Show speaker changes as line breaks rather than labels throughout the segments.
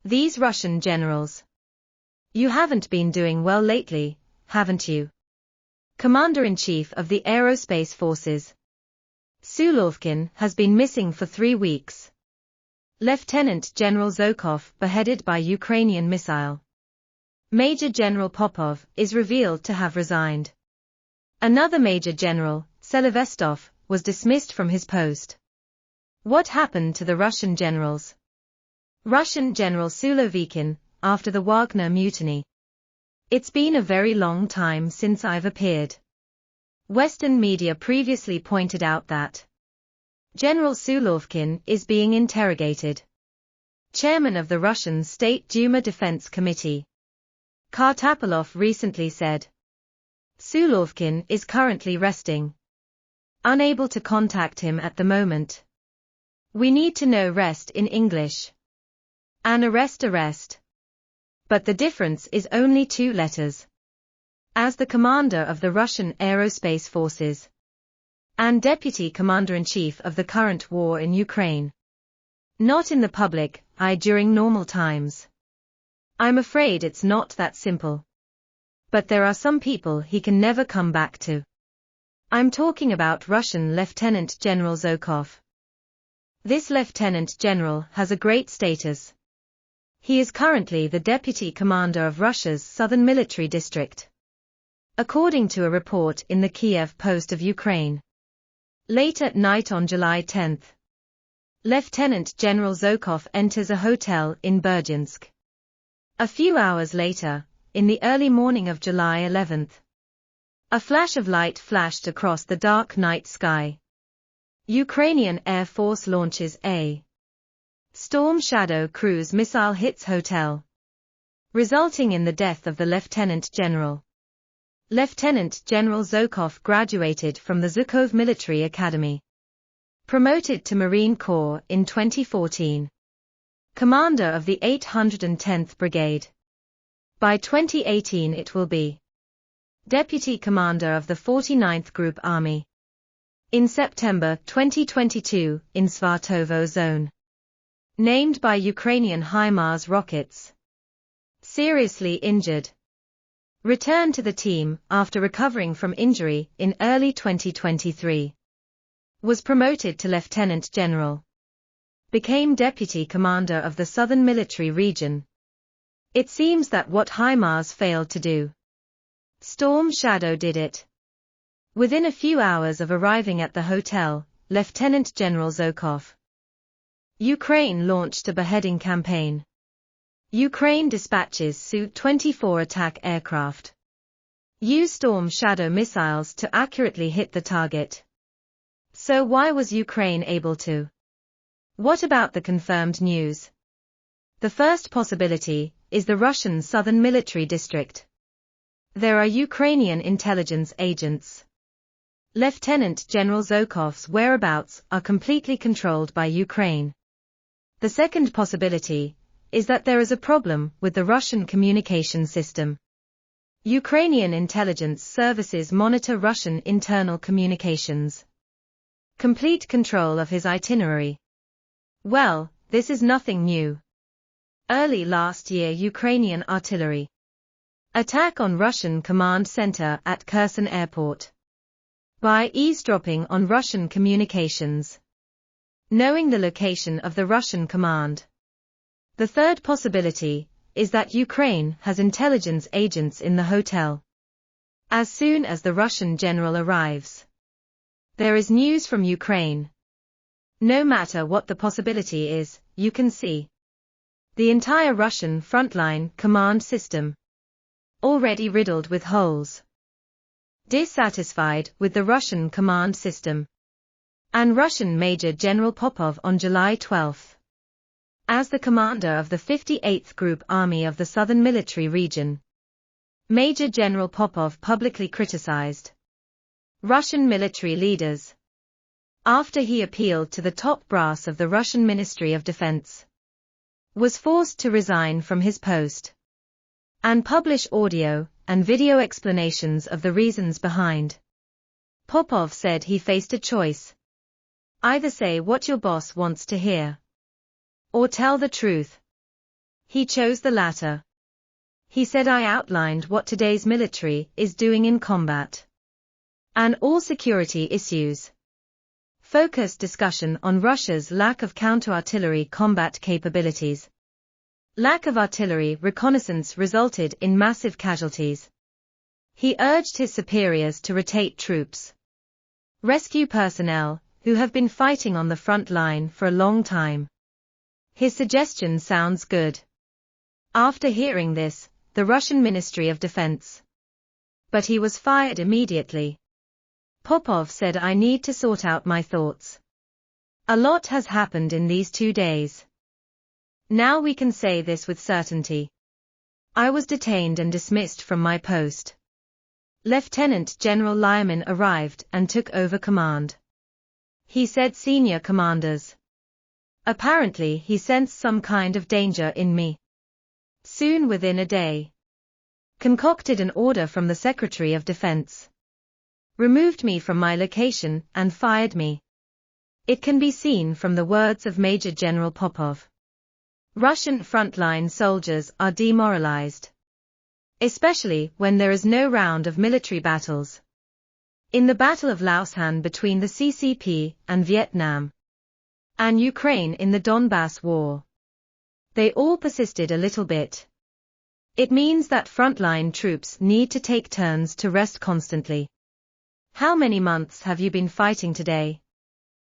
These Russian generals. You haven't been doing well lately, haven't you? Commander-in-Chief of the Aerospace Forces, Sulovkin, has been missing for 3 weeks. Lieutenant General Zhukov beheaded by Ukrainian missile. Major General Popov is revealed to have resigned. Another Major General, Selevestov, was dismissed from his post. What happened to the Russian generals? Russian General Sulovkin, after the Wagner mutiny. It's been a very long time since I've appeared. Western media previously pointed out that General Sulovkin is being interrogated. Chairman of the Russian State Duma Defense Committee, Kartapolov, recently said Sulovkin is currently resting. Unable to contact him at the moment. We need to know rest in English. An arrest. But the difference is only 2 letters. As the commander of the Russian Aerospace Forces and deputy commander-in-chief of the current war in Ukraine. Not in the public eye during normal times. I'm afraid it's not that simple. But there are some people he can never come back to. I'm talking about Russian Lieutenant General Zhukov. This Lieutenant General has a great status. He is currently the deputy commander of Russia's southern military district. According to a report in the Kiev Post of Ukraine. Late at night on July 10, Lieutenant General Zhukov enters a hotel in Berdyansk. A few hours later, in the early morning of July 11, a flash of light flashed across the dark night sky. Ukrainian Air Force launches a Storm Shadow cruise missile hits hotel, resulting in the death of the Lieutenant General. Lieutenant General Zhukov graduated from the Zhukov Military Academy. Promoted to Marine Corps in 2014. Commander of the 810th Brigade. By 2018 it will be Deputy Commander of the 49th Group Army. In September 2022, in Svartovo Zone. Named by Ukrainian HIMARS rockets. Seriously injured. Returned to the team after recovering from injury in early 2023. Was promoted to Lieutenant General. Became Deputy Commander of the Southern Military Region. It seems that what HIMARS failed to do, Storm Shadow did it. Within a few hours of arriving at the hotel, Lieutenant General Zhukov. Ukraine launched a beheading campaign. Ukraine dispatches Su-24 attack aircraft. Use Storm Shadow missiles to accurately hit the target. So why was Ukraine able to? What about the confirmed news? The first possibility is the Russian Southern Military District. There are Ukrainian intelligence agents. Lieutenant General Zhukov's whereabouts are completely controlled by Ukraine. The second possibility is that there is a problem with the Russian communication system. Ukrainian intelligence services monitor Russian internal communications. Complete control of his itinerary. Well, this is nothing new. Early last year, Ukrainian artillery attack on Russian command center at Kherson airport. By eavesdropping on Russian communications. Knowing the location of the Russian command. The third possibility is that Ukraine has intelligence agents in the hotel. As soon as the Russian general arrives, there is news from Ukraine. No matter what the possibility is, you can see the entire Russian frontline command system already riddled with holes. Dissatisfied with the Russian command system and Russian Major General Popov on July 12. As the commander of the 58th Group Army of the Southern Military Region, Major General Popov publicly criticized Russian military leaders after he appealed to the top brass of the Russian Ministry of Defense, was forced to resign from his post and publish audio and video explanations of the reasons behind. Popov said he faced a choice. Either say what your boss wants to hear, or tell the truth. He chose the latter. He said I outlined what today's military is doing in combat and all security issues. Focused discussion on Russia's lack of counter-artillery combat capabilities. Lack of artillery reconnaissance resulted in massive casualties. He urged his superiors to rotate troops. Rescue personnel, who have been fighting on the front line for a long time. His suggestion sounds good. After hearing this, the Russian Ministry of Defense. But he was fired immediately. Popov said I need to sort out my thoughts. A lot has happened in these 2 days. Now we can say this with certainty. I was detained and dismissed from my post. Lieutenant General Lyman arrived and took over command. He said senior commanders. Apparently he sensed some kind of danger in me. Soon within a day. Concocted an order from the Secretary of Defense. Removed me from my location and fired me. It can be seen from the words of Major General Popov. Russian frontline soldiers are demoralized. Especially when there is no round of military battles. In the Battle of Lausanne between the CCP and Vietnam, and Ukraine in the Donbass War, they all persisted a little bit. It means that frontline troops need to take turns to rest constantly. How many months have you been fighting today?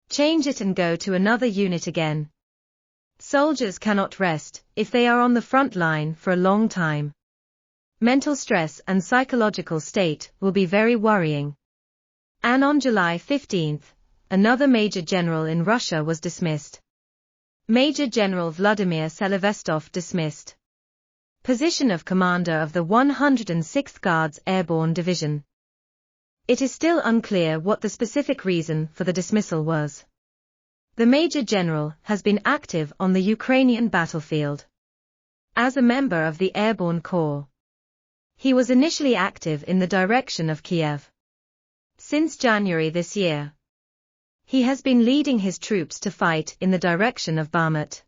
Change it and go to another unit again. Soldiers cannot rest if they are on the front line for a long time. Mental stress and psychological state will be very worrying. And on July 15, another major general in Russia was dismissed. Major General Vladimir Selavestov dismissed. Position of commander of the 106th Guards Airborne Division. It is still unclear what the specific reason for the dismissal was. The Major General has been active on the Ukrainian battlefield. As a member of the Airborne Corps, he was initially active in the direction of Kiev. Since January this year, he has been leading his troops to fight in the direction of Bakhmut.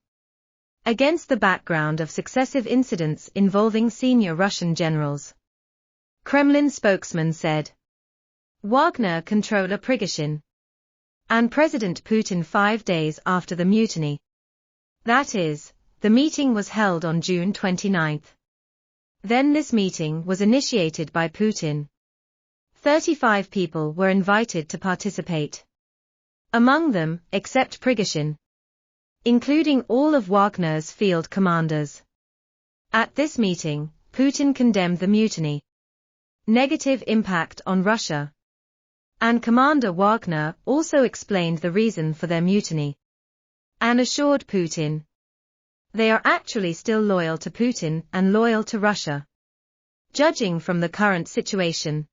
Against the background of successive incidents involving senior Russian generals. Kremlin spokesman said. Wagner controller Prigozhin and President Putin 5 days after the mutiny. That is, the meeting was held on June 29. Then this meeting was initiated by Putin. 35 people were invited to participate. Among them, except Prigozhin, including all of Wagner's field commanders. At this meeting, Putin condemned the mutiny. Negative impact on Russia. And Commander Wagner also explained the reason for their mutiny. And assured Putin they are actually still loyal to Putin and loyal to Russia. Judging from the current situation,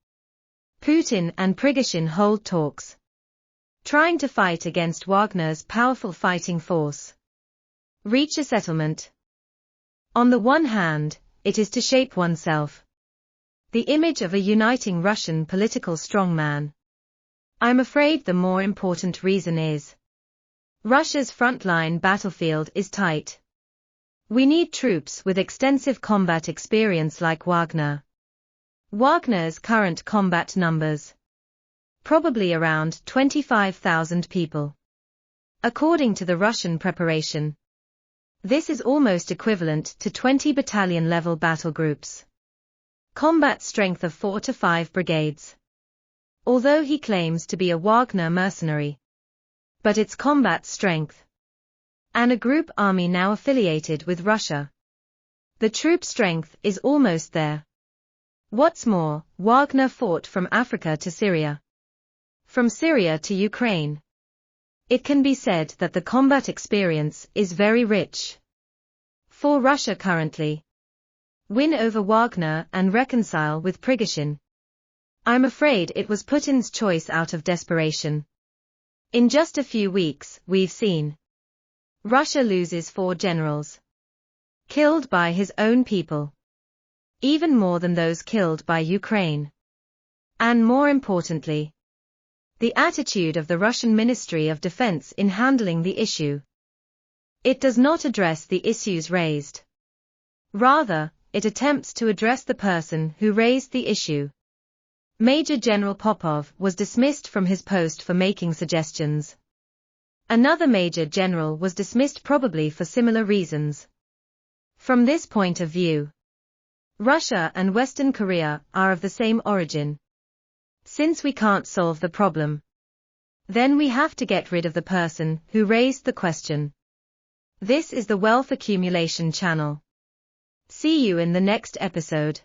Putin and Prigozhin hold talks, trying to fight against Wagner's powerful fighting force. Reach a settlement. On the one hand, it is to shape oneself. The image of a uniting Russian political strongman. I'm afraid the more important reason is Russia's frontline battlefield is tight. We need troops with extensive combat experience like Wagner. Wagner's current combat numbers. Probably around 25,000 people. According to the Russian preparation. This is almost equivalent to 20 battalion-level battle groups. Combat strength of 4 to 5 brigades. Although he claims to be a Wagner mercenary. But its combat strength. And a group army now affiliated with Russia. The troop strength is almost there. What's more, Wagner fought from Africa to Syria. From Syria to Ukraine. It can be said that the combat experience is very rich. For Russia currently. Win over Wagner and reconcile with Prigozhin. I'm afraid it was Putin's choice out of desperation. In just a few weeks, we've seen Russia loses 4 generals. Killed by his own people. Even more than those killed by Ukraine. And more importantly, the attitude of the Russian Ministry of Defense in handling the issue. It does not address the issues raised. Rather, it attempts to address the person who raised the issue. Major General Popov was dismissed from his post for making suggestions. Another Major General was dismissed probably for similar reasons. From this point of view, Russia and Western Korea are of the same origin. Since we can't solve the problem, then we have to get rid of the person who raised the question. This is the Wealth Accumulation Channel. See you in the next episode.